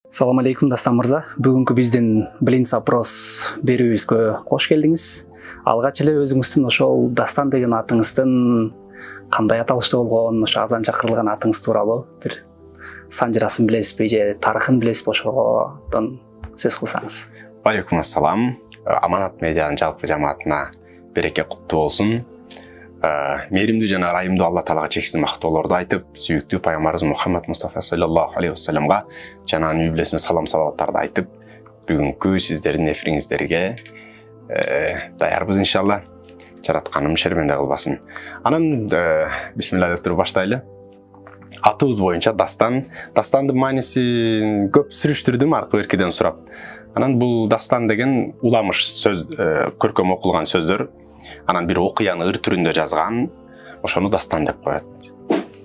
Салам алейкум Дастан мырза. Бүгүнкү биздин Блинц опрос берүүбүзгө кош келдиңиз. Алгач эле өзүңүздүн ошол Дастан деген атыңыздын кандай аталышта болгон, ошо азан чакырылган атыңыз тууралуу бир санжырасын билесизби же тарыхын билесизби, ошодон сөз кылсаңыз. Алейкум ассалам. Аманат медианын жалпы жамаатына береке куттуу болсун. Мээримдүү жана ырайымдуу Алла Таалага чексиз мактоолорду айтып, сүйүктүү пайгамбарыбыз Мухаммад Мустафа саллаллаху алейхи вассаламга жана үй бүлөсүнө салам салаваттарды айтып, бүгүнкү сиздердин эфириңиздерге даярбыз иншалла. Жаратканым шерменде кылбасын. Анан бисмилла деп туруп баштайлы. Атыбыз боюнча Дастан. Дастандын маанисин көп сүрүштүрдүм аркы беркиден сурап. Анан бул Дастан деген уламыш сөз, көркөм окулган сөздөр. Анан бир окуяны ыр түрүндө жазган, ошону Дастан деп коет.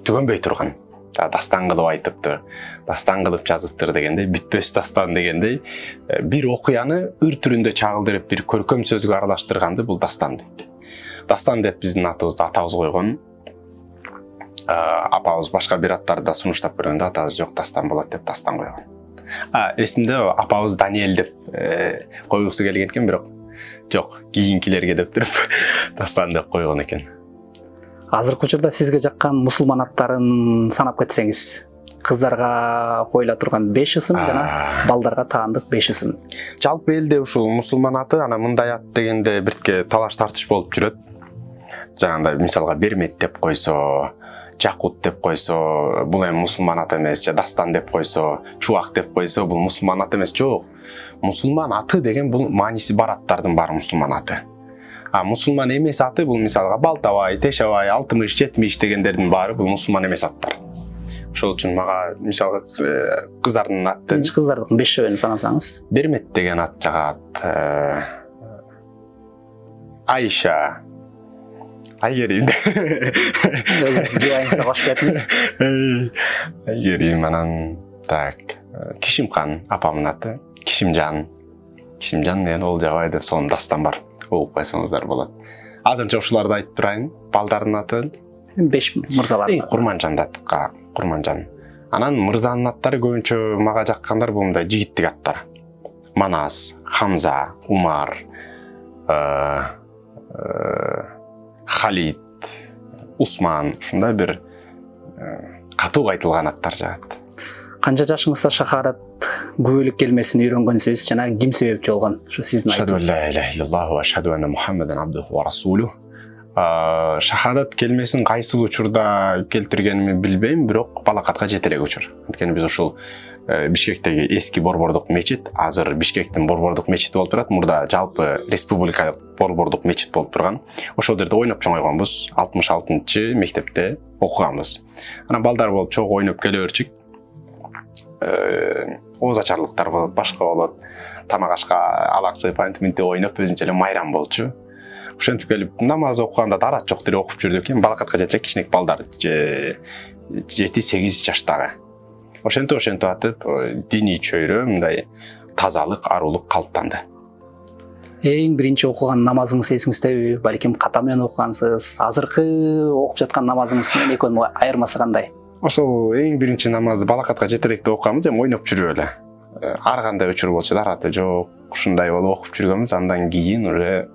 Түгөнбөй турган. Дастан кылып айтыптыр, Дастан кылып жазыптыр дегендей, бүтпөс дастан дегендей, бир окуяны ыр түрүндө чагылдырып бир көркөм сөзгө аралаштырганды бул Дастан дейт. Дастан деп биздин атыбызды атабыз койгон. Апабыз башка бир аттарды да сунуштап көргөндө атабыз жок, Дастан болот деп Дастан койгон. Эсимде апабыз Даниэль деп койгусу келген экен, бирок жок, кийинкилерге деп туруп Дастан деп койгон экен. Азыркы учурда сизге жаккан мусулман аттарын санап кетсеңиз, кыздарга коюла турган 5 ысым жана балдарга таандык 5 ысым. Жалпы элде ушул мусулман аты, ана мындай ат дегенде биртке талаш тартыш болуп жүрөт. Жанагындай мисалга Бермет деп койсо, Жакут деп койсо, бул эми мусулман аты эмес, же Дастан деп койсо, Чубак деп койсо, бул мусулман аты эмес. Жок. Мусулман аты деген бул мааниси бар аттардын баары мусулман аты. Мусулман эмес аты бул мисалга Балтабай, Тешабай, Алтымыш, Жетимиш дегендердин баары бул мусулман эмес аттар. Ошол үчүн мага мисалга кыздардын аты, кыздардын 5 жебени санасаңыз, Бермет деген ат жагат, Айша, Айгерим. өзүңүз жубайыңызда кош кетиңиз. Айгерим, анан так, Кишимкан апамдын аты, Кишимжан. Кишимжан менен ол жабай деп сонун Дастан бар. Угуп койсоңуздар болот. Азырынча ушуларды айтып турайын. Балдардын аты 5 мырзалар. Курманжан аттыкка, Курманжан. Анан мырзанын аттары көбүнчө мага жаккандар бул мындай жигиттик аттар. Манас, Хамза, Умар, Халид, Усман, ушундай бир катуу айтылган аттар жагат. Канча жашыңызда шахарат күбөлүк келмесин үйрөнгөнсүз жана ким себепчи болгон? Ушу сиздин айтып. Ашхаду ла иляха иллаллах ва ашхаду анна Мухаммадан абдуху ва расулух. Шахадат келмесин кайсыл учурда келтиргенимди билбейм, бирок балакатка жете элек учур. Анткени биз ушул Бишкектеги эски борбордук мечит, азыр Бишкектин борбордук мечити болуп турат, мурда жалпы республикалык борбордук мечит болуп турган. Ошол жерде ойноп чоңойгонбуз, 66-чы мектепте окуганбыз. Анан балдар болуп чогуу ойноп келе берчик. Оз ачарлыктар болот, башка болот. Тамак ашка алаксып, антиминти ойноп өзүнчө эле майрам болчу. Ошентип келип намаз окуганда дарат жок деле окуп жүрдүк экен. Балакатка жетелек кичинек балдар 7-8 жаштагы. Ошентип атып диний чөйрө мындай тазалык, арулук калыптанды. Эң биринчи окуган намазыңыз эсиңиздеби? Балким ката менен окугансыз. Азыркы окуп жаткан намазыңыз менен экөөнүн айырмасы кандай? Ошол эң биринчи намазды балакатка жете электе окуганбыз, эми ойноп жүрүп эле. Ар кандай учур болчу, дараты жок, ушундай болуп окуп жүргөнбүз. Андан кийин уже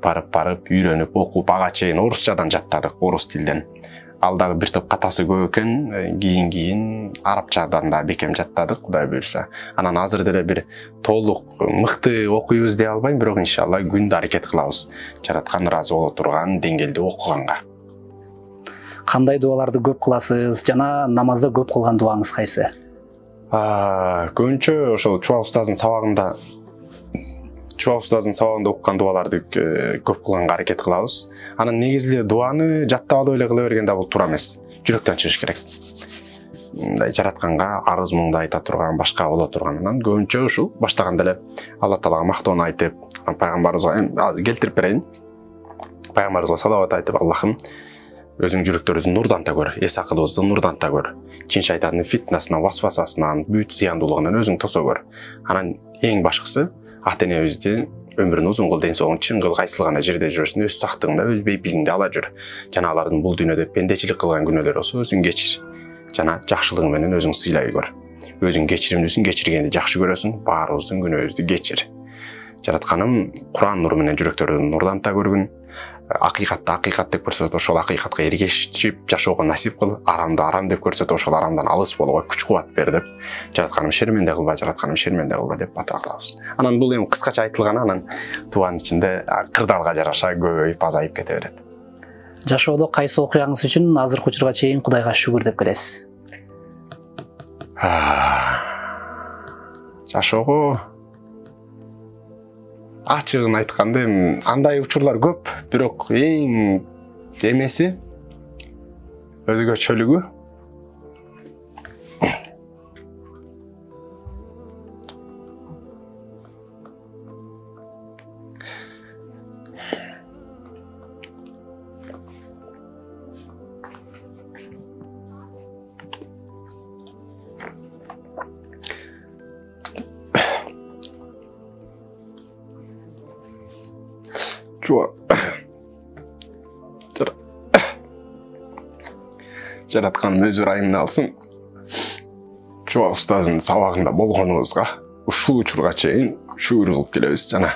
барып үйрөнүп окуп ага чейин орусчадан жаттадык, орус тилден. Ал дагы бир топ катасы көп экен, кийин арабчадан да бекем жаттадык, Кудай буйрса. Анан азыр деле бир толук мыкты окуйбуз дей албайм, бирок иншалла күндө аракет кылабыз. Жараткан ыраазы боло турган деңгээлде окуганга. Кандай дуаларды көп кыласыз жана намазда көп кылган дуаңыз кайсы? Көбүнчө ошол Чубак устаздын сабагында окуган дуаларды көп кылганга аракет кылабыз. Анан негизги дуаны жаттап алып эле кыла берген да бул туура эмес. Жүрөктөн чыгыш керек. Мындай жаратканга арыз муңду айта турган, башка боло турган. Анан көбүнчө ушул баштаганда эле Алла Таалага мактоону айтып, пайгамбарыбызга азыр келтирип берейин. Пайгамбарыбызга салават айтып, Аллахым өзүң жүрөктөрүбүздү нурданта көр, эс акылыбызды нурданта көр. Чин шайтандын фитнасынан, васвасасынан, бүт зыяндуулугунан өзүң тосо көр. Анан эң башкысы ата-энебизди өмүрүн узун кыл, ден соолугун чың кыл, кайсыл гана жерде жүрөсүң, өз сактыгыңда, өз бейпилиңди ала жүр. Жана алардын бул дүйнөдө пендечилик кылган күнөөлөрү болсо өзүң кечир. Жана жакшылыгың менен өзүң сыйлай көр. өзүң кечиримдүүсүң, кечиргенди жакшы көрөсүң, баарыбыздын күнөөбүздү кечир. Жаратканым Куран нуру менен жүрөктөрдү нурланта көргүн. Акыйкатты акыйкат деп көрсөтүп, ошол акыйкатка эргешип жашоого насип кыл. Арамды арам деп көрсөтүп, ошол арамдан алыс болууга күч кубат бер деп. Жаратканым шерменде кылба, жаратканым шерменде кылба деп бата кылабыз. Анан бул эми кыскача айтылган, анан тубанын ичинде кырдаалга жараша көбөйүп азайып кете берет. Жашоодо кайсы окуяңыз үчүн азыркы учурга чейин Кудайга шүгүр деп келесиз? Жашоого ачыгын айтканда андай учурлар көп, бирок эң эмеси өзгөчөлүгү жараткан өз ырайымын алсын. Чуа устаздын сабагында болгонубузга ушул учурга чейин шүгүр кылып келебиз жана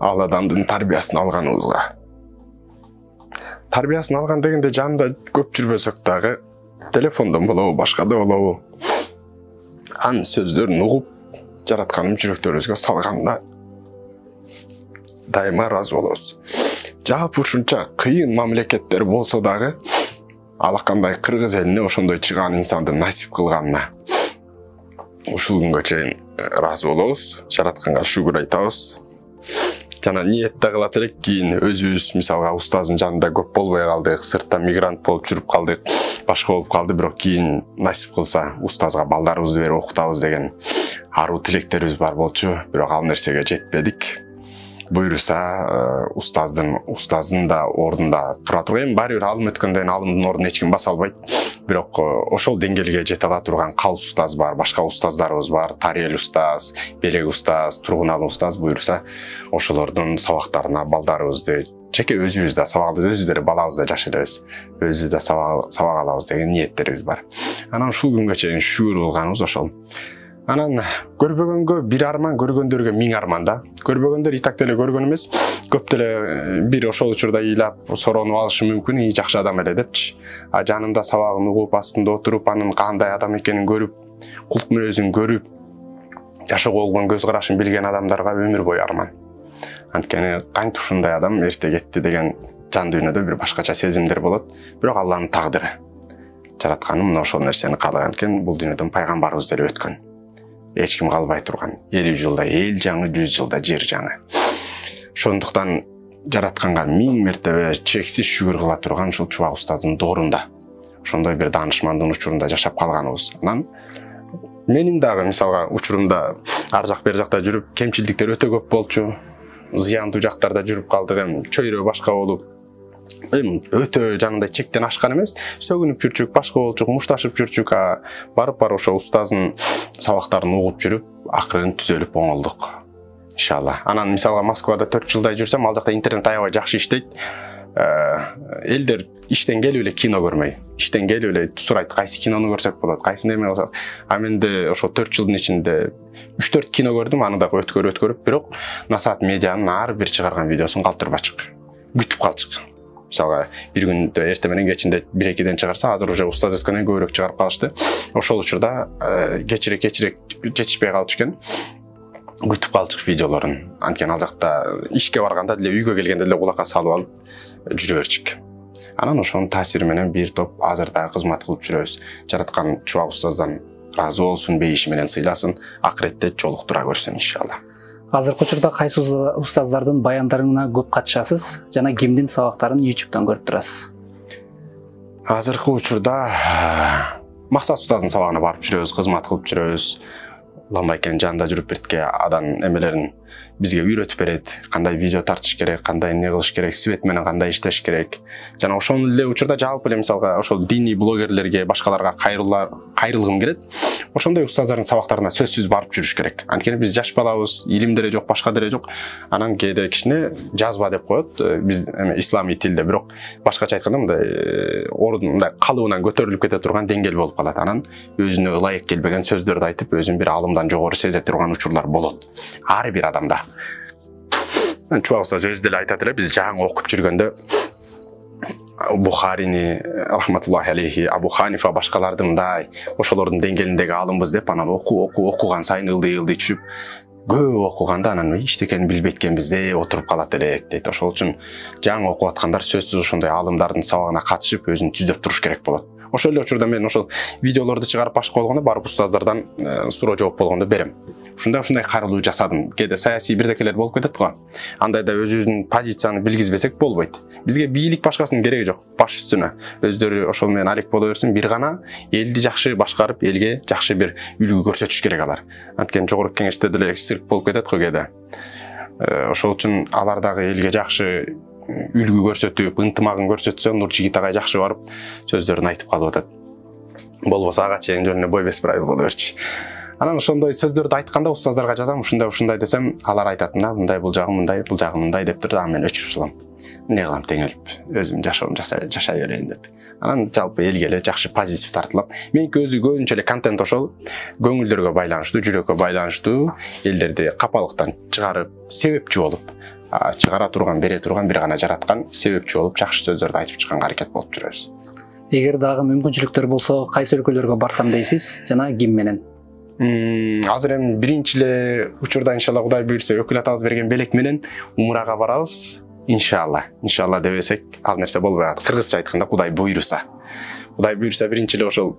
ал адамдын тарбиясын алганыбызга. Тарбиясын алган дегенде жанында көп жүрбөсөк дагы, телефондон болобу, башкада болобу, анын сөздөрүн угуп, жаратканым жүрөктөрүбүзгө салганда дайыма ыраазы болобуз. Жалпы ушунча кыйын мамлекеттер болсо дагы, алакандай кыргыз элине ошондой чыган инсанды насип кылганына ушул күнгө чейин ыраазы болобуз, жаратканга шүгүр айтабыз. Жана ниет да кылат элек, кийин өзүбүз мисалга устаздын жанында көп болбой калдык, сыртта мигрант болуп жүрүп калдык, башка болуп калды, бирок кийин насип кылса устазга балдарыбызды берип окутабыз деген аруу тилектерибиз бар болчу, бирок ал нерсеге жетпедик. Буйруса устаздын да ордунда тура турган, баары бир алым өткөндөн кийин алымдын ордун эч ким баса албайт. Бирок ошол деңгээлге жете ала турган калыс устаз бар, башка устаздарыбыз бар, Тариел устаз, Белек устаз, Тургуналы устаз. Буйруса ошолордун сабактарына балдарыбызды, жеке өзүбүз да сабагыбызды, өзүбүздөр балабызда жаш элебиз, өзүбүз да сабак алабыз деген ниеттерибиз бар. Анан ушул күнгө чейин шүгүр кылганыбыз ошол. Анан көрбөгөнгө бир арман, көргөндөргө миң арман да. Көрбөгөндөр итак деле көргөн эмес, көп деле бир ошол учурда ыйлап, соронуп алышы мүмкүн, жакшы адам эле депчи. А жанында сабагын угуп, астында отуруп, анын кандай адам экенин көрүп, кулк мүнөзүн көрүп, жашоого болгон көз карашын билген адамдарга өмүр бою арман. Анткени кантип ушундай адам эрте кетти деген жан дүйнөдө бир башкача сезимдер болот, бирок Алланын тагдыры. Жаратканым мына ошол нерсени каалаган экен, бул дүйнөдөн пайгамбарыбыз деле өткөн. Эч ким калбай турган. 50 жылда эл жаңы, 100 жылда жер жаңы. Ошондуктан жаратканга миң мертебе чексиз шүгүр кыла турган ушул Чубак устаздын доорунда, ошондой бир даанышмандын учурунда жашап калганыбыз. Анан менин дагы мисалга учурумда ар жак бер жакта жүрүп, кемчилдиктер өтө көп болчу. Зыяндуу жактарда жүрүп калдык, чөйрө башка болуп, өтө жанында чектен ашкан эмес, сөгүнүп жүрчүк, башка болчук, мушташып жүрчүк, барып ошо устаздын сабактарын угуп жүрүп, акырын түзөлүп оңолдук. Иншалла. Анан мисалга Москвада 4 жылдай жүрсөм, ал жакта интернет аябай жакшы иштейт. Элдер иштен келип эле кино көрмөй, иштен келип эле сурайт, кайсы кинону көрсөк болот, кайсы неме болсо. А менде ошо 4 жылдын ичинде 3-4 кино көрдүм, аны дагы өткөрүп, бирок Насаат медианын ар бир чыгарган видеосун калтырбачык, күтүп калчык. Мисалга бир күндө эртең менен кечинде 1-2ден чыгарса, азыр уже устаз өткөндөн көбүрөөк чыгарып калышты. Ошол учурда кечирээк жетишпей калчу экен. Күтүп калчык видеолорун. Анткени ал жакта ишке барганда деле, үйгө келгенде деле кулакка салып алып жүрө берчик. Анан ошонун таасири менен бир топ азыр дагы кызмат кылып жүрөбүз. Жараткан Чубак устаздан ыраазы болсун, бейиши менен сыйласын, акыретте жолуктура көрсүн иншалла. Азыркы учурда кайсы устаздардын баяндарына көп катышасыз жана кимдин сабактарын YouTube'дан көрүп турасыз? Азыркы учурда Максат устаздын сабагына барып жүрөбүз, кызмат кылып жүрөбүз. Ламайкен жанында жүрүп биртке адан эмелерин бизге үйрөтүп берет, кандай видео тартыш керек, кандай не кылыш керек, свет менен кандай иштеш керек. Жана ошол эле учурда жалпы эле мисалга ошол диний блогерлерге, башкаларга кайрылгым келет. ошондой устаздардын сабактарына сөзсүз барып жүрүш керек. Анткени биз жаш балабыз, илим деле жок, башка деле жок. Анан кээде кичине жазба деп коет биз исламий тилде, бирок башкача айтканда мындай мындай калыбынан көтөрүлүп кете турган деңгээл болуп калат. Анан өзүнө ылайык келбеген сөздөрдү айтып, өзүн бир алымдан жогору сезе турган учурлар болот. Ар бир адамда. Чуак устаз өзү деле айтат эле, биз жаңы окуп жүргөндө Бухарини рахматуллахи алейхи, Абу Ханифа башкаларды мындай ошолордун деңгээлиндеги алымбыз деп анан окуган сайын ылдый түшүп, көп окуганда анан эчтекени билбей эткенбизде отуруп калат элек дейт. Ошол үчүн жаңы окуп аткандар сөзсүз ошондой алымдардын сабагына катышып өзүн түздөп туруш керек болот. Ошол эле учурда мен ошол видеолорду чыгарып башка болгондо барып устаздардан суроо жооп болгондо берем. Ушундай кайрылуу жасадым. Кээде саясий бирдекелер болуп кетет го. Андайда өзүбүздүн позицияны билгизбесек болбойт. Бизге бийлик башкасынын кереги жок. Баш үстүнө өздөрү ошол менен алек боло берсин, бир гана элди жакшы башкарып, элге жакшы бир үлгү көрсөтүш керек алар. Анткени жогорку кеңеште деле цирк болуп кетет го кээде. Ошол үчүн алар дагы элге жакшы үлгү көрсөтүп, ынтымагын көрсөтсө, Нуржигит агай жакшы барып сөздөрүн айтып калып атат. Болбосо ага чейин жөнүнө бой бес правил боло берчи. Анан ошондой сөздөрдү айтканда устаздарга жазам, ушундай десем, алар айтат мына, мындай бул жагы мындай, бул жагы мындай деп туруп, анан мен өчүрүп салам. Эмне кылам теңелип, өзүм жашоомду жашай берейин деп. Анан жалпы элге эле жакшы позитив тартылып, меники өзү көбүнчө эле контент ошол көңүлдөргө байланыштуу, жүрөккө байланыштуу, элдерди капалыктан чыгарып, себепчи болуп, чыгара турган, бере турган бир гана жараткан, себепчи болуп, жакшы сөздөрдү айтып чыкканга аракет болуп жүрөбүз. Эгер дагы мүмкүнчүлүктөр болсо, кайсы өлкөлөргө барсам дейсиз жана ким менен? Азыр эми биринчи эле учурда иншалла Кудай буйрса өкүл атабыз берген белек менен умрага барабыз. Иншалла дебесек, ал нерсе болбой калат. Кыргызча айтканда Кудай буйруса. Кудай буйруса биринчи эле ошол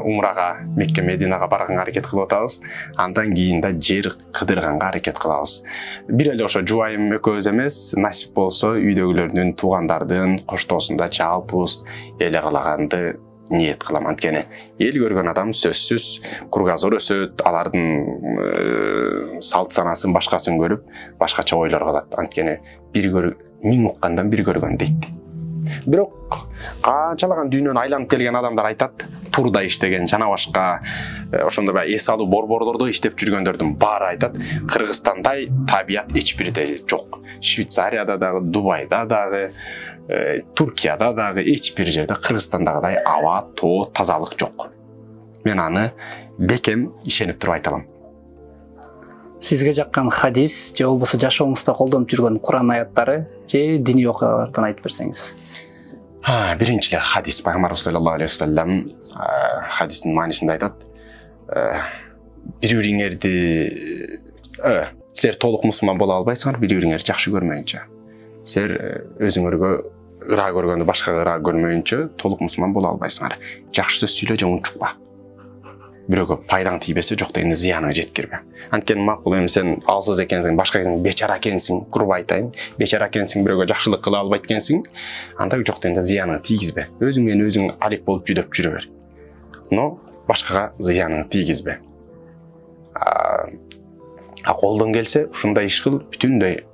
умрага, Мекке, Мединага барганга аракет кылып атабыз. Андан кийин да жер кыдырганга аракет кылабыз. Бир эле ошо жубайым экөөбүз эмес, насип болсо үйдөгүлөрдүн, туугандардын коштоосунда жалпыбыз эл аралаганды ниет кылам. Анткени эл көргөн адам сөзсүз кругозор өсөт, алардын салт санасын башкасын көрүп, башкача ойлор калат. Анткени миң уккандан бир көргөн дейт. Бирок канчалаган дүйнөнү айланып келген адамдар айтат, турда иштеген жана башка ошондой баягы эс алуу борборлордо иштеп жүргөндөрдүн баары айтат, Кыргызстандай табият эч бирде жок. Швейцарияда дагы, Дубайда дагы, Туркияда дагы эч бир жерде Кыргызстандагыдай аба, тоо, тазалык жок. Мен аны бекем ишенип туруп айта алам. Сизге жаккан хадис же болбосо жашоомузда колдонуп жүргөн Куран аяттары же диний окуялардан айтып берсеңиз? Биринчи хадис Пайгамбарыбыз саллаллаху алейхи вассалам хадистин маанисинде айтат. Бири-бириңерди силер толук мусулман боло албайсыңар, бири-бириңерди жакшы көрмөйүнчө. Силер өзүңөргө ыра көргөндө башкага ыра көрмөйүнчө толук мусулман боло албайсыңар. Жакшы сөз сүйлө же унчукпа. Бирөөгө пайдаң тийбесе, жок дегенде зыяны жеткирбе. Анткени макул эми сен алсыз экенсиң, башка экенсиң, бечара экенсиң, курба айтайын, бечара экенсиң, бирөөгө жакшылык кыла албайт экенсиң, анда жок дегенде зыяны тийгизбе. Өзүң менен өзүң алек болуп жүдөп жүрө бер. Но башкага зыяны тийгизбе. Колдон келсе, ушундай иш кыл, бүтүндөй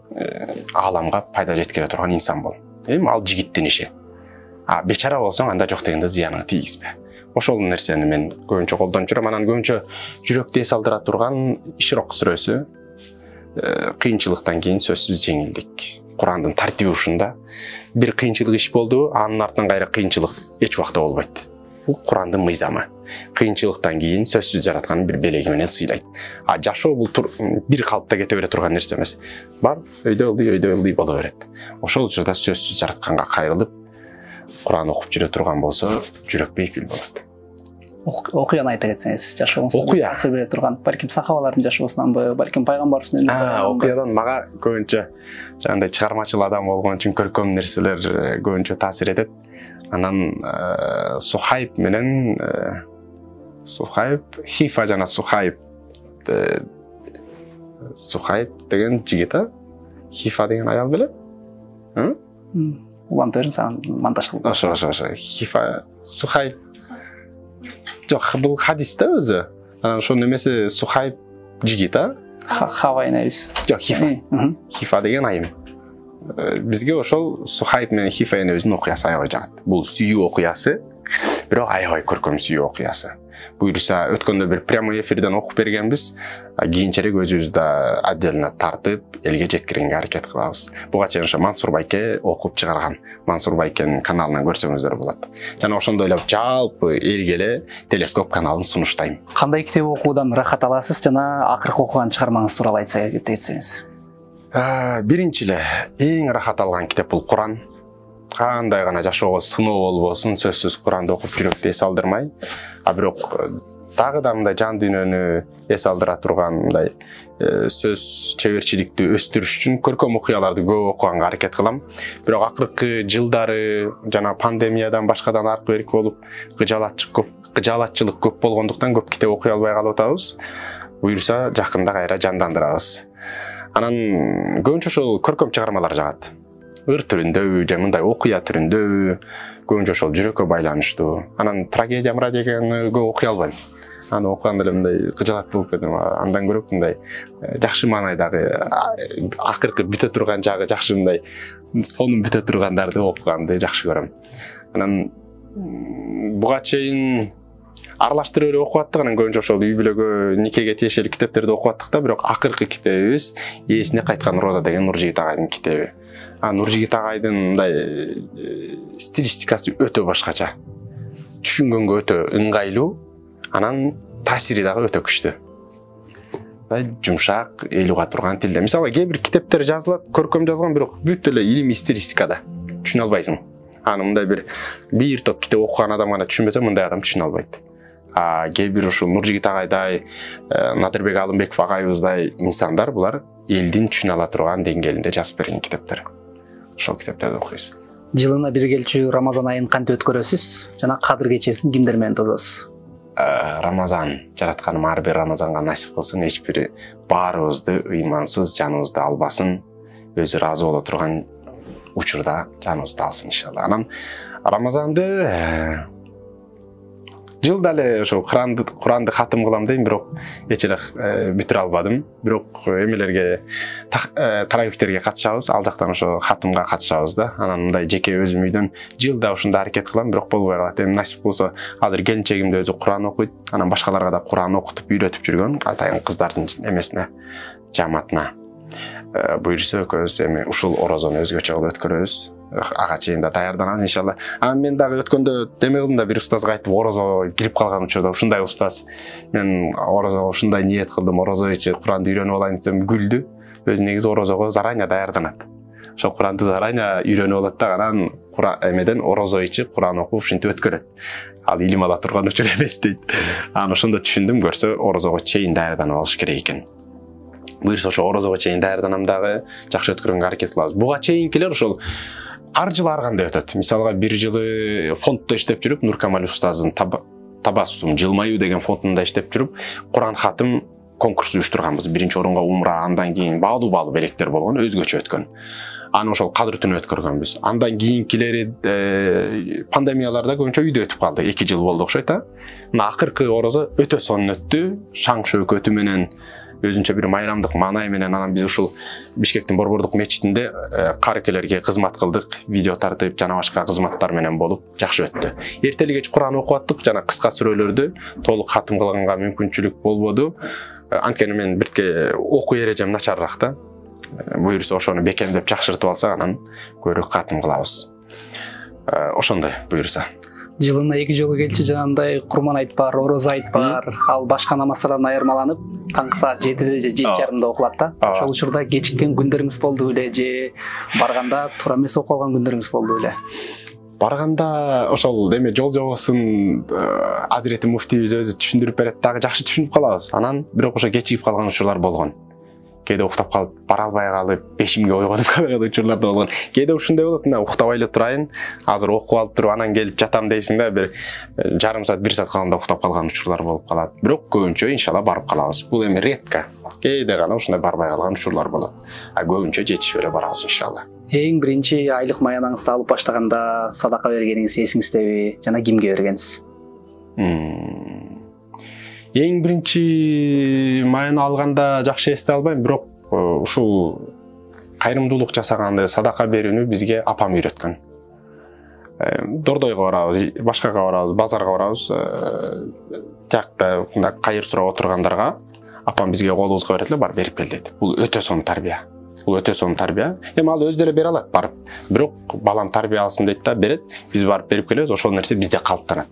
ааламга пайда жеткире турган инсан бол. Эми ал жигиттин иши. Бечара болсоң, анда жок дегенде зыяны тийгизбе. Ошол нерсени мен көбүнчө колдонуп жүрөм. Анан көбүнчө жүрөктү эс алдыра турган Ишрок сүрөсү, кыйынчылыктан кийин сөзсүз жеңилдик. Курандын тартиби ушунда. Бир кыйынчылык иш болду, анын артынан кайра кыйынчылык эч убакта болбойт. Бул Курандын мыйзамы. Кыйынчылыктан кийин сөзсүз жараткан бир белеги менен сыйлайт. Жашоо бул бир калыпта кете бере турган нерсе эмес. Бар, өйдө ылдый боло берет. Ошол учурда сөзсүз жаратканга кайрылып, Куран окуп жүрө турган болсо, жүрөк бейпил болот. Окуяны айта кетсеңиз, жашоомузга таасир бере турган, балким сахабалардын жашоосунанбы, балким пайгамбарыбыздын окуядан мага көбүнчө жандай чыгармачыл адам болгон үчүн көркөм нерселер көбүнчө таасир этет. Анан Сухайб менен Хифа жана Сухайб деген жигит, Хифа деген аял беле? Улантырын саған монтаж кылып. Ошо. Хифа, Сухайб. Жок, бул хадисте өзү. Анан ошо немеси Сухайб жигит, Хава энебиз. Жок, Хифа. Хифа деген айым. Бизге ошол Сухайб менен Хифа энебиздин окуясы аябай жагат. Бул сүйүү окуясы, бирок аябай көркөм сүйүү окуясы. буюрса өткөндө бир прямой эфирден окуп бергенбиз, кийинчерээк өзүбүз да отдельно тартып элге жеткиргенге аракет кылабыз. Буга чейин ошо Мансур байке окуп чыгарган, Мансур байкенин каналынан көрсөңүздөр болот. Жана ошондой эле жалпы элге эле телескоп каналын сунуштайм. Кандай китеп окуудан ырахат аласыз жана акыркы окуган чыгармаңыз тууралуу айтсаңыз? Биринчи эле эң ырахат алган китеп бул Куран. Кандай гана жашоого сыноо болбосун, сөзсүз Куранды окуп жүрөктү эс алдырмай, бирок дагы да мындай жан дүйнөнү эс алдыра турган мындай сөз чеберчиликти өстүрүш үчүн көркөм окуяларды көп окуганга аракет кылам. Бирок акыркы жылдары жана пандемиядан башкадан аркы берки болуп, кыжаалатчылык көп болгондуктан көп китеп окуй албай калып атабыз. Буюрса жакында кайра жандандырабыз. Анан көбүнчө ошол көркөм чыгармалар жагат. Ыр түрүндөбү же мындай окуя түрүндөбү, көбүнчө ошол жүрөккө байланыштуу. Анан трагедия дегенди көп окуй албайм. Аны окуганда эле мындай кыжаалат болуп кетем. Андан көрөп мындай жакшы маанайдагы акыркы бүтө турган жагы жакшы мындай сонун бүтө тургандарды окуганды жакшы көрөм. Анан буга чейин аралаштырып эле окуп аттык, анан көбүнчө ошол үй бүлөгө, никеге тиешелүү китептерди окуп аттык да, бирок акыркы китебибиз Ээсине кайткан роза деген Нуржигит агайдын китеби. Нуржигит агайдын мындай стилистикасы өтө башкача. Түшүнгөнгө өтө ыңгайлуу, анан таасири дагы өтө күчтүү. Жумшак, эл уга турган тилде. Мисалы, кээ бир китептер жазылат, көркөм жазылган, бирок бүт эле илимий стилистикада. Түшүнө албайсың. Аны мындай бир топ китеп окуган адам гана түшүнбөсө, мындай адам түшүнө албайт. Кээ бир ушул Нуржигит агайдай, Надырбек Алымбеков агайыбыздай инсандар булар элдин түшүнө ала турган деңгээлинде жазып берген китептер. Ошол китептерди окуйбуз. Жылына бир келчү Рамазан айын кантип өткөрөсүз жана Кадыр кечесин кимдер менен тососуз? Рамазан, жаратканым ар бир Рамазанга насип кылсын, эч бир баарыбызды ыймансыз жаныбызды албасын, өзү ыраазы боло турган учурда жаныбызды алсын иншалла. Анан Рамазанды жылда эле ошо Куранды хатым кылам дейм, бирок эч эле бүтүрө албадым. Бирок эмелерге, таравихтерге катышабыз, ал жактан ошо хатымга катышабыз да. Анан мындай жеке өзүм үйдөн жылда ушундай аракет кылам, бирок болбой калат. Эми насип болсо, азыр келинчегимде өзү Куран окуйт, анан башкаларга да Куран окутуп үйрөтүп жүргөн, атайын кыздардын эмесине, жамаатына. Буюрса экөөбүз эми ушул орозону өзгөчө кылып өткөрөбүз. Ага чейин да даярданабыз иншалла. Анан мен дагы өткөндө деме кылдым да, бир устазга айтып, орозо кирип калган учурда ушундай устаз, мен орозого ушундай ниет кылдым, орозо ичи Куранды үйрөнүп алайын десем, күлдү. Өзү негизи орозого заранее даярданат. Ошо Куранды заранее үйрөнүп алат да, анан эмеден орозо ичи Куран окуп ушинтип өткөрөт. Ал илим ала турган учур эмес дейт. Анан ошондо түшүндүм, көрсө орозого чейин даярданып алыш керек экен. Буюрса ошо орозого чейин даярданам дагы, жакшы өткөргөнгө аракет кылабыз. Буга чейинкилер ошол ар жылы ар кандай өтөт. Мисалга бир жылы фонддо иштеп жүрүп, Нуркамал устаздын Табассум жылмаюу деген фондунда иштеп жүрүп, Куран хатым конкурс уюштурганбыз. Биринчи орунга умра, андан кийин баалуу белектер болгон, өзгөчө өткөн. Аны ошол Кадыр түнү өткөргөнбүз. Андан кийинкилери пандемияларда көбүнчө үйдө өтүп калды. 2 жыл болду окшойт да. Мына акыркы орозо өтө сонун өттү. Шаң шөөкөтү менен, өзүнчө бир майрамдык маанай менен, анан биз ушул Бишкектин Борбордук мечитинде карыкелерге кызмат кылдык, видео тартып, жана башка кызматтар менен болуп жакшы өттү. Эртелик кеч Куран окуп аттык, жана кыска сүрөлөрдү толук хатым кылганга мүмкүнчүлүк болбоду. Анткени мен биртке окуу эрежем начарыраак да. Буюрса ошону бекемдеп жакшыртып алсак, анан көбүрөөк катым кылабыз. Ошондой буюрса. Жылына 2 жолу келчү жанагындай Курман айт бар, орозо айт бар, ал башка намаздардан айырмаланып, таңкы саат 7-де же 7:30 окулат да. Ошол учурда кечиккен күндөрүңүз болду беле же барганда туура эмес окуп алган күндөрүңүз болду беле? Барганда ошол эме жол жобосун Азирети муфтийибиз өзү түшүндүрүп берет дагы, жакшы түшүнүп калабыз. Анан бирок ошо кечигип калган учурлар болгон. Кээде уктап калып, бара албай калып, 5-имге ойгонуп калган учурлар да болгон. Кээде ушундай болот, мына уктабай эле турайын, азыр окуп алып туруп анан келип жатам дейсиң да, бир жарым саат, 1 саат калганда уктап калган учурлар болуп калат. Бирок көбүнчө иншалла барып калабыз. Бул эми редко. Кээде гана ушундай барбай калган учурлар болот. Көбүнчө жетишип эле барабыз иншалла. Эң биринчи айлык маянаңызды алып баштаганда садака бергениңиз эсиңиздеби жана кимге бергенсиз? Эң биринчи маяны алганда жакшы эстей албайм, бирок ушул кайрымдуулук жасаганды, садака берүүнү бизге апам үйрөткөн. Дордойго барабыз, башкага барабыз, базарга барабыз. тиякта мындай кайыр сурап отургандарга апам бизге колубузга берет эле, бар берип кел дейт. Бул өтө сонун тарбия. Бул өтө сонун тарбия. Эми ал өздөрү бере алат барып. Бирок балам тарбия алсын дейт да, берет. Биз барып берип келебиз, ошол нерсе бизде калыптанат.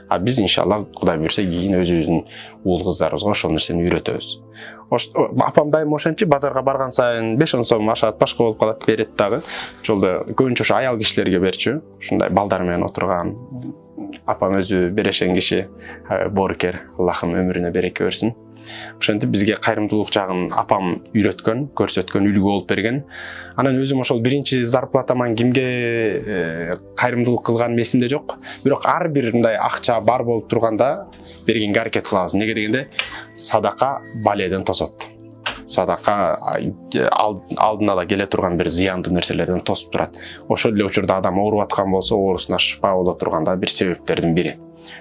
А биз иншалла Кудай буйрса кийин өзүбүздүн уул кыздарыбызга ошол нерсени үйрөтөбүз. Апам дайым ошентчи, базарга барган сайын 5-10 сом ашат, башка болуп калат, берет дагы. Жолдо көбүнчө ошо аял кишилерге берчү. Ушундай балдар менен отурган апам өзү берешен киши, боорукер, Аллахым өмүрүнө береке берсин. Ошентип бизге кайрымдуулук жагын апам үйрөткөн, көрсөткөн, үлгү болуп берген. Анан өзүм ошол биринчи зарплатаман кимге кайрымдуулук кылганым эсимде жок. Бирок ар бир мындай акча бар болуп турганда бергенге аракет кылабыз. Неге дегенде садака баледен тосот. Садака алдын ала келе турган бир зыяндуу нерселерден тосуп турат. Ошол эле учурда адам ооруп аткан болсо, оорусуна шифа боло турганда бир себептердин бири.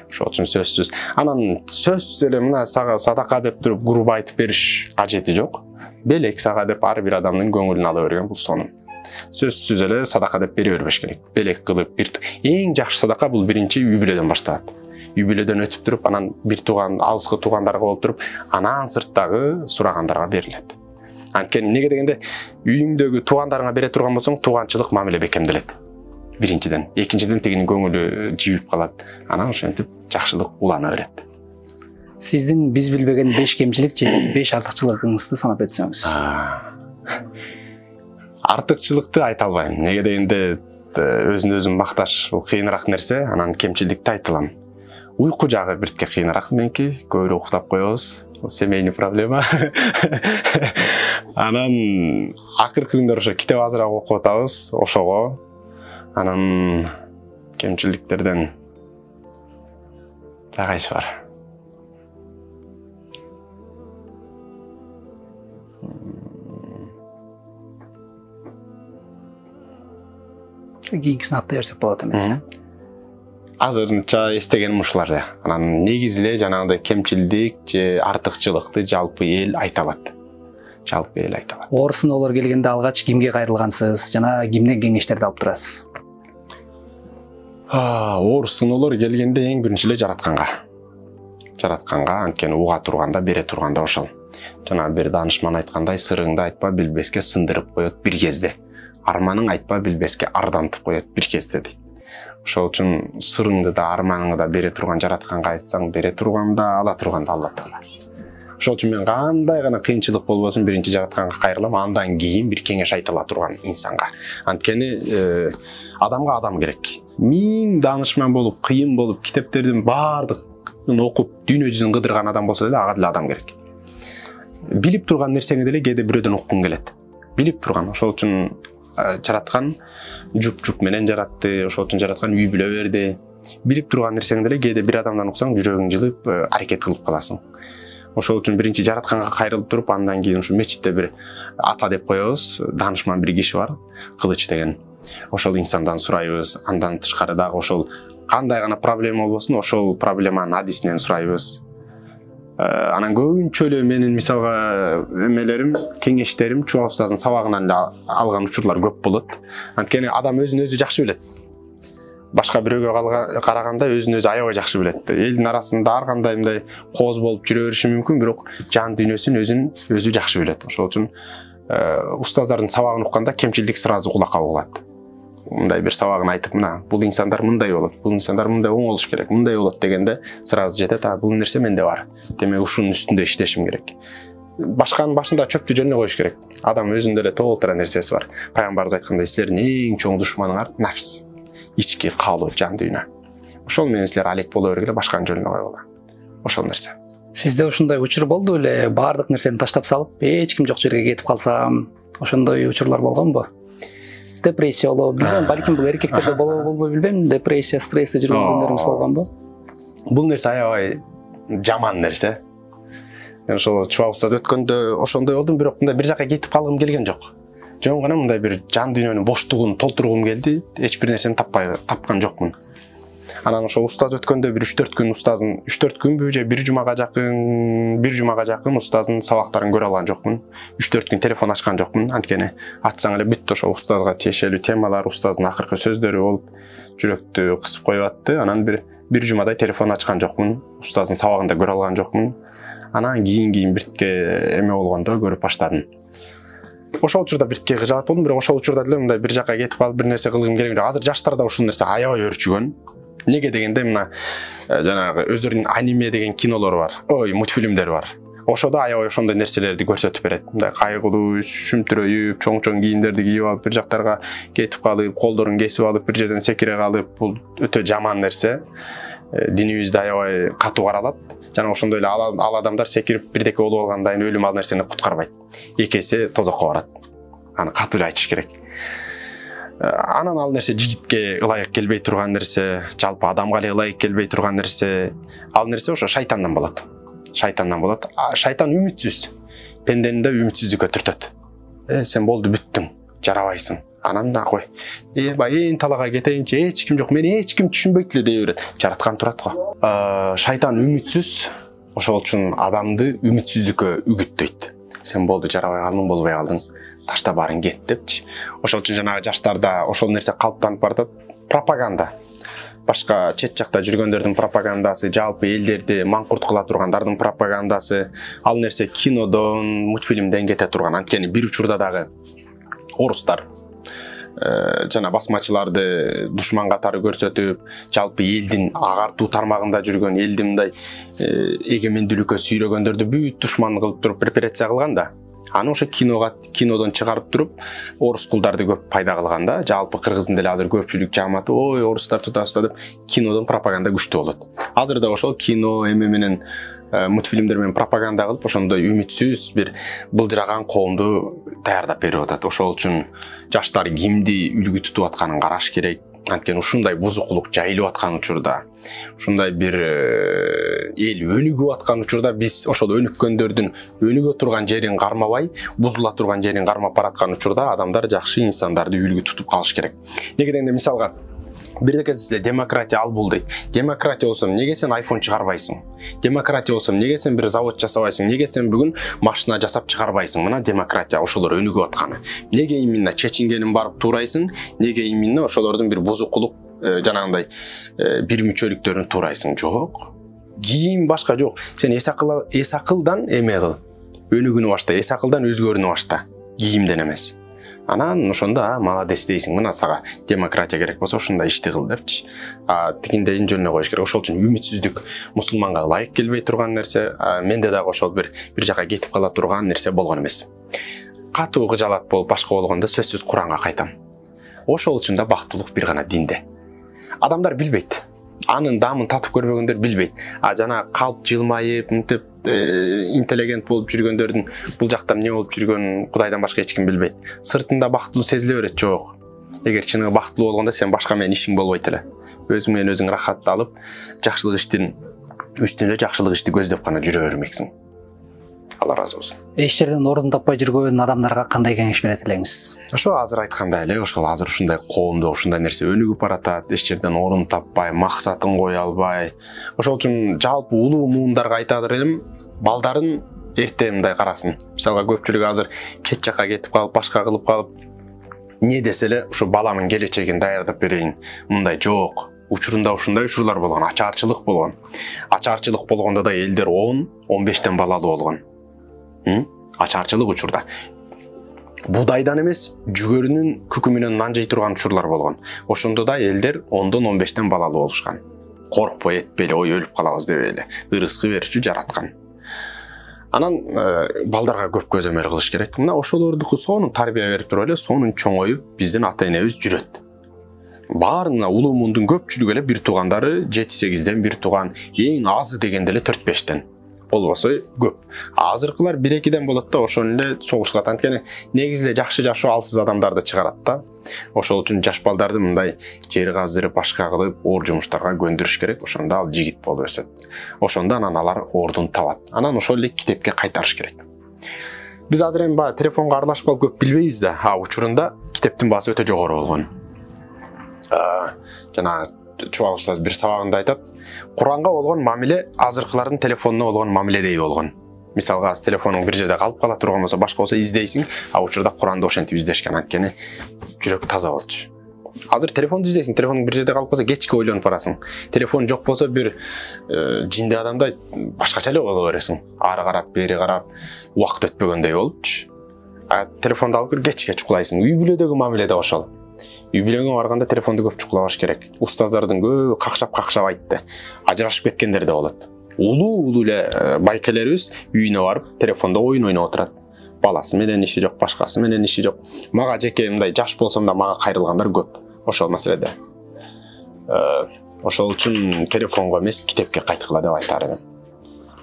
Ошол үчүн сөзсүз. Анан сөзсүз эле мына сага садака деп туруп груб айтып бериш кажети жок. Белек сага деп ар бир адамдын көңүлүн ала берген бул сонун. Сөзсүз эле садака деп бере бербеш керек. Белек кылып бир эң жакшы садака бул биринчи үй бүлөдөн башталат. Үй бүлөдөн өтүп туруп, анан бир тууган, алыскы туугандарга болуп туруп, анан сырттагы сурагандарга берилет. Анткени неге дегенде үйүңдөгү туугандарыңа бере турган болсоң, тууганчылык мамиле бекемделет. Биринчиден, экинчиден тегинин көңүлү жибип калат. Анан ошентип жакшылык улана берет. Сиздин биз билбеген 5 кемчилик же 5 артыкчылыгыңызды санап өтсөңүз. Артыкчылыкты айта албайм. Неге дегенде өзүн өзүм макташ бул кыйыныраак нерсе, анан кемчиликти айта алам. Уйку жагы биртке кыйыныраак меники, көбүрөөк уктап коебуз. Семейный проблема. Анан акыркы күндөр ошо китеп азыраак окуп атабыз, ошого. Анан кемчиликтерден кайсы бар? Кийинкисин аттай берсек болот эми. Азырынча эстегеним ушулар да. Анан негизи эле жанагындай кемчилдик же артыкчылыкты жалпы эл айта алат. Жалпы эл айта алат. Оорусуноолор келгенде алгач кимге кайрылгансыз жана кимден кеңештерди алып турасыз? Оорусуноолор келгенде эң биринчи эле жаратканга. Жаратканга, анткени уга турганда, бере турганда ошол. Жана бир данышман айткандай, сырыңды айтпа билбеске сындырып коет бир кезде. Арманың айтпа билбеске ардантып коет бир кезде дейт. Ошол үчүн сырыңды да, арманыңды да бере турган жаратканга айтсаң, бере турганда, ала турганда Алла Таала. Ошол үчүн мен кандай гана кыйынчылык болбосун биринчи жаратканга кайрылам, андан кийин бир кеңеш айта ала турган инсанга. Анткени адамга адам керек. Миң данышман болуп, кыйын болуп, китептердин баардыгын окуп, дүйнө жүзүн кыдырган адам болсо деле ага деле адам керек. Билип турган нерсеңи деле кээде бирөөдөн уккуң келет. Билип турган. Ошол үчүн жараткан жуп менен жаратты, ошол үчүн жараткан үй бүлө берди. Билип турган нерсең деле кээде бир адамдан уксаң жүрөгүң жылып, аракет кылып каласың. Ошол үчүн биринчи жаратканга кайрылып туруп, андан кийин ушу мечитте бир ата деп коебуз, данышман бир киши бар, Кылыч деген. Ошол инсандан сурайбыз, андан тышкары дагы ошол кандай гана проблема болбосун, ошол проблеманын адисинен сурайбыз. Анан көбүнчө эле менин мисалга эмелерим, кеңештерим Чуба устаздын сабагынан алган учурлар көп болот. Анткени адам өзүн өзү жакшы билет. Башка бирөөгө караганда өзүн өзү аябай жакшы билет. Элдин арасында ар кандай мындай кооз болуп жүрө бериши мүмкүн, бирок жан дүйнөсүн өзү жакшы билет. Ошол үчүн устаздардын сабагын укканда кемчилдик сразу кулакка угулат. Мындай бир сабагын айтып, мына бул инсандар мындай болот, бул инсандар мындай оң болуш керек, мындай болот дегенде сразу жетет, бул нерсе менде бар. Демек ушунун үстүндө иштешим керек. Башканын башында чөптү жөнүнө коюш керек. Адам өзүндө эле толтура нерсеси бар. Пайгамбарыбыз айткандай, силердин эң чоң душманыңар нафс, ички каалоо, жан дүйнө. Ошол менен силер алек боло бергиле, башканын жөнүнө койгула. Ошол нерсе. Сизде ошондой учур болду беле, баардык нерсени таштап салып, эч ким жок жерге кетип калсам, ошондой учурлар болгонбу? Депрессия болобу, билбейм, балким бул эркектерде болобу билбейм, депрессия, стрессте жүргөн күндөрүңүз болгонбу? Бул нерсе аябай жаман нерсе. Мен ошол Чуба устаз өткөндө ошондой болдум, бирок мындай бир жака кетип калгым келген жок. Жөн гана мындай бир жан дүйнөнүн боштугун толтургум келди, эч бир нерсени тапкан жокмун. Анан ошол устаз өткөндө бир 3-4 күн устаздын 3-4 күнбү же бир жумага жакын устаздын сабактарын көрө алган жокмун. 3-4 күн телефон ачкан жокмун. Анткени ачсаң эле бүт ошо устазга тиешелүү темалар, устаздын акыркы сөздөрү болуп жүрөктү кысып коюп атты. Анан бир бир жумадай телефон ачкан жокмун, устаздын сабагында көрө алган жокмун. Анан кийин биртке эме болгондо көрүп баштадым. Ошол учурда биртке кыжалат болдум, бирок ошол учурда деле мындай бир жакка кетип калып бир нерсе кылгым керек. Азыр жаштарда ушул нерсе аябай өрчүгөн. Неге дегенде мына жанагы өздөрүнүн аниме деген кинолор бар. Ой, мультфильмдер бар. Ошодо аябай ошондой нерселерди көрсөтүп берет. Мындай кайгылуу, шүмтүрөйүп, чоң-чоң кийимдерди кийип алып, бир жактарга кетип калып, колдорун кесип алып, бир жерден секире калып, бул өтө жаман нерсе. Динибизде аябай катуу каралат. Жана ошондой эле ал адамдар секирип бирдеке болуп алгандан кийин өлүм ал нерсени куткарбайт. Эки эсе тозокко барат. Аны катуу эле айтыш керек. Анан ал нерсе жигитке ылайык келбей турган нерсе, жалпы адамга эле ылайык келбей турган нерсе, ал нерсе ошо шайтандан болот. Шайтандан болот. Шайтан үмүтсүз. Пендени да үмүтсүздүккө түртөт. Сен болду бүттүң, жарабайсың. Анан да кой. Ээн талага кетейинчи, эч ким жок, мени эч ким түшүнбөйт эле дей берет. Жараткан турат го. Шайтан үмүтсүз, ошол үчүн адамды үмүтсүздүккө үгүттөйт. Сен болду, жарабай калдың, болбой калдың. Ташта барын кет депчи. Ошол үчүн жанагы жаштарда ошол нерсе калыптанып баратат. Пропаганда. Башка чет жакта жүргөндөрдүн пропагандасы, жалпы элдерди маңкурт кыла тургандардын пропагандасы, ал нерсе кинодон, мультфильмден кете турган. Анткени бир учурда дагы орустар жана басмачыларды душман катары көрсөтүп, жалпы элдин агартуу тармагында жүргөн, элди мындай эгемендүүлүккө сүйрөгөндөрдү бүт душман кылып туруп репрессия кылган да. Аны ошо кинодон чыгарып туруп, орус кулдарды көп пайда кылган да. Жалпы кыргыздын деле азыр көпчүлүк жамааты, ой, орустар тутасыздар деп кинодон пропаганда күчтүү болот. Азыр да ошол кино эме менен мультфильмдер менен пропаганда кылып, ошондой үмүтсүз бир былжыраган коомду даярдап берип атат. Ошол үчүн жаштар кимди үлгү тутуп атканын караш керек. Анткени ушундай бузукулук жайылып аткан учурда, ушундай бир эл өнүгүп аткан учурда биз ошол өнүккөндөрдүн өнүгө турган жерин кармабай, бузула турган жерин кармап бараткан учурда адамдар жакшы инсандарды үлгү тутуп калыш керек. Неге дегенде мисалга бирдеке сизде демократия албул дейт. Демократия болсо эмнеге сен айфон чыгарбайсың? Демократия болсо эмнеге сен бир завод жасабайсың? Неге сен бүгүн машина жасап чыгарбайсың? Мына демократия, ошолор өнүгүп атканы. Неге именно Чеченгенин барып туурайсың? Неге именно ошолордун бир бузукулук жанагындай бир мүчөлүктөрүн туурайсың? Жок. Кийин башка жок. Сен эс акылдан эме кыл. Өнүгүүнү башта, эс акылдан өзгөрүүнү башта. Кийимден эмес. Анан ошондо молодец дейсиң, мына сага демократия керек болсо ушундай ишти кыл депчи. Тигиндейин жөнүнө коюш керек. Ошол үчүн үмүтсүздүк мусулманга ылайык келбей турган нерсе, менде дагы ошол бир жакка кетип кала турган нерсе болгон эмес. Катуу кыжалат болуп башка болгондо сөзсүз Куранга кайтам. Ошол үчүн да бактылык бир гана динде. Адамдар билбейт. Анын дамын татып көрбөгөндөр билбейт. Жана калп жылмайып, мынтип интеллигент болуп жүргөндөрдүн бул жакта эмне болуп жүргөнүн Кудайдан башка эч ким билбейт. Сыртында бактылуу сезиле берет, жок. Эгер чыныгы бактылуу болгондо сен башка менен ишиң болбойт эле. Өзүң менен өзүң рахатталып, жакшылык иштин үстүнө жакшылык ишти көздөп гана жүрө бермексиң. Алла разы болсун. Эч жерден орун таппай жүргөн адамдарга кандай кеңеш берет элеңиз? Ошо азыр айткандай эле, ошол азыр ушундай коомдо ушундай нерсе өнүгүп баратат, эч жерден орун таппай, максатын кое албай. Ошол үчүн жалпы улуу муундарга айтадыр элем, балдарын эрте мындай карасын. Мисалга көпчүлүк азыр чет жакка кетип калып, башка кылып калып, не десе эле ушу баламын келечегин даярдап берейин. Мындай жок. Учурунда ушундай учурлар болгон, ачарчылык болгон. Ачарчылык болгондо да элдер 10-15тен балалуу болгон. Ачарчылык учурда. Будайдан эмес, жүгөрүнүн күкүмүнөн нан жей турган учурлар болгон. Ошондо да элдер 10-15тен балалуу болушкан. Коркпой этпейли, ой өлүп калабыз дебейли. Ырыскы берүүчү жараткан. Анан балдарга көп көзөмөл кылыш керек. Мына ошолордуку сонун тарбия берип туруп эле, сонун чоңоюп биздин ата-энебиз жүрөт. Баарына улуу мундун көпчүлүгү эле бир туугандары 7-8ден бир тууган, эң азы дегенде эле 4-5тен. Болбосо көп. Азыркылар 1-2ден болот да, ошон эле согушкат. Анткени негизи эле жакшы жашоо алсыз адамдарды чыгарат да. Ошол үчүн жаш балдарды мындай жер каздырып, башка кылып, оор жумуштарга көндүрүш керек. Ошондо ал жигит болуп өсөт. Ошондо анан алар ордун табат. Анан ошол эле китепке кайтарыш керек. Биз азыр эми телефонго аралашып калып көп билбейбиз да. Учурунда китептин баасы өтө жогору болгон. Жана Чубак устаз бир сабагында айтат, Куранга болгон мамиле азыркылардын телефонуна болгон мамиледей болгон. Мисалга телефонуң бир жерде калып кала турган болсо, башка болсо издейсиң, учурда Куранды ошентип издешкен, анткени жүрөк таза болчу. азыр телефонду издейсиң, телефонуң бир жерде калып калса кечке ойлонуп барасың. Телефон жок болсо бир жинди адамдай башкача эле боло бересиң. Ары карап, бери карап, убакыт өтпөгөндөй болупчу. Телефонду алып келип кечке чукулайсың. Үй бүлөдөгү мамиле да ошол. Үй бүлөгө барганда телефонду көп чукулабаш керек. Устаздардын көбү какшап айтты. Ажырашып кеткендер да болот. Улуу эле байкелерибиз үйүнө барып телефондо ойын ойноп отурат. Баласы менен иши жок, башкасы менен иши жок. Мага жеке мындай жаш болсом да мага кайрылгандар көп. Ошол маселеде. Ошол үчүн телефонго эмес, китепке кайткыла деп айтар элем.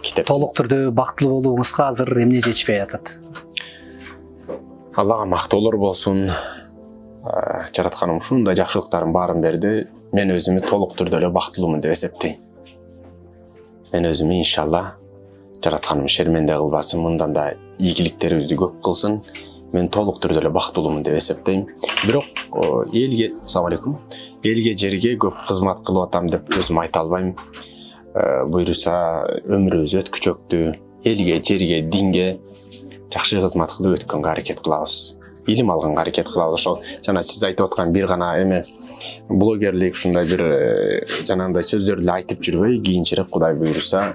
Китеп. Толук түрдө бактылуу болууңузга азыр эмне жетишпей атат? Аллага мактоолор болсун. Жаратканым ушундай жакшылыктардын баарын берди. Мен өзүмү толук түрдө эле бактылуумун деп эсептейм. Мен өзүмү иншалла жаратканым шерменде кылбасын, мындан да ийгиликтерибизди көп кылсын. Мен толук түрдө эле бактылуумун деп эсептейм. Бирок элге, ассалам алейкум, элге жерге көп кызмат кылып атам деп өзүм айта албайм. Буйруса өмүрүбүз өткүчөктү, элге, жерге, динге жакшы кызмат кылып өткөнгө аракет кылабыз. Илим алганга аракет кылабыз. Ошол жана сиз айтып аткан бир гана эме блогерлик ушундай бир жанагындай сөздөрдү эле айтып жүрбөй, кийинчерээк Кудай буйруса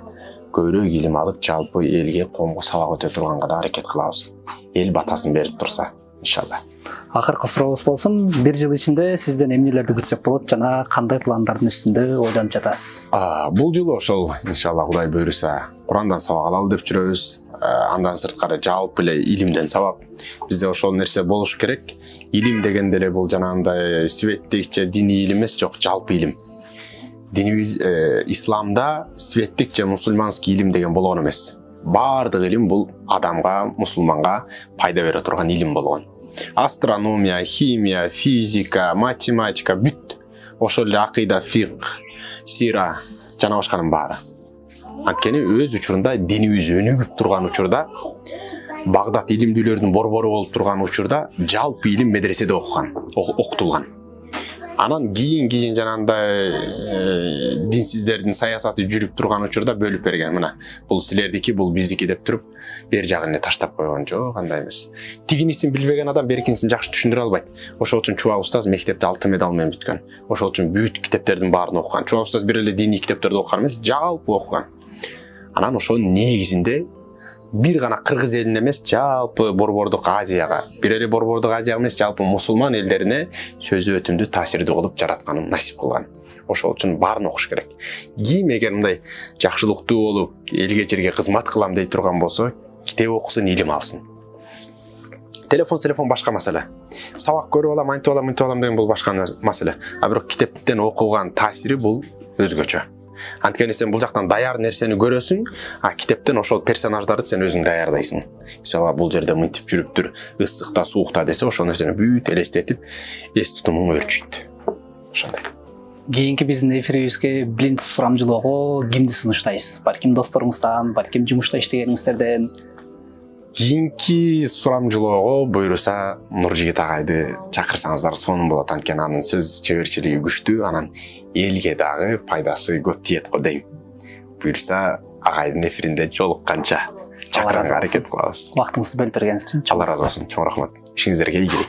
көбүрөөк илим алып, жалпы элге, коомго сабак өтө турганга да аракет кылабыз. Эл батасын берип турса, иншалла. Акыркы сурообуз болсун, бир жыл ичинде сизден эмнелерди күтсөк болот жана кандай пландардын үстүндө ойлонуп жатасыз? Бул жылы ошол иншалла Кудай буйруса Курандан сабак алалы деп жүрөбүз. Андан сырткары жалпы эле илимден сабак. Бизде ошол нерсе болуш керек. Илим дегенде эле бул жанагындай светтик же диний илим эмес, жок, жалпы илим. Динибиз исламда светтик же мусулманский илим деген болгон эмес. Бардык илим бул адамга, мусулманга пайда бере турган илим болгон. Астрономия, химия, физика, математика бүт. Ошол эле акыйда, фикх, сира жана башканын баары. Анткени өз учурунда динибиз өнүгүп турган учурда, Багдад илимдүүлөрдүн борбору болуп турган учурда жалпы илим медреседе окутулган. Анан кийин жанагындай динсиздердин саясаты жүрүп турган учурда бөлүп берген. Мына бул силердики, бул биздики деп туруп, бер жагын эле таштап койгон. Жок, андай эмес. Тигинисин билбеген адам беркинисин жакшы түшүндүрө албайт. Ошол үчүн Чуба устаз мектепте 6 медал менен бүткөн. Ошол үчүн бүт китептердин баарын окуган. Чуба устаз бир эле диний китептерди окуган эмес, жалпы окуган. Анан ошонун негизинде бир гана Кыргыз элине эмес, жалпы Борбордук Азияга, бир эле Борбордук Азияга эмес, жалпы мусулман элдерине сөзү өтүмдүү таасирдүү кылып жаратканын насип кылган. Ошол үчүн баарын окуш керек. Ким эгер мындай жакшылыктуу болуп, элге жерге кызмат кылам дей турган болсо, китеп окусун, илим алсын. Телефон башка маселе. Сабак көрүп алам, антип алам деген бул башка маселе. А бирок китептен окуган таасири бул өзгөчө. Анткени сен бул жактан даяр нерсени көрөсүң, а китептен ошол персонаждарды сен өзүң даярдайсың. Мисалы бул жерде мынтип жүрүптүр, ысыкта, суукта десе, ошол нерсени бүт элестетип, эс тутумуң өрчүйт. Ошондой. Кийинки биздин эфирибизге Блинт сурамжылоого кимди сунуштайсыз? Балким досторуңуздан, балким жумушта иштегениңиздерден? Кийинки сурамжылоого буйруса Нуржигит агайды чакырсаңыздар сонун болот. Анткени анын сөз чеберчилиги күчтүү, анан элге дагы пайдасы көп тиет го дейм. Буйруса агайдын эфиринде жолукканча чакырганга аракет кылабыз. Убактыңызды бөлүп бергениңиз үчүн Алла ыраазы болсун. Чоң рахмат. Ишиңиздерге ийгилик.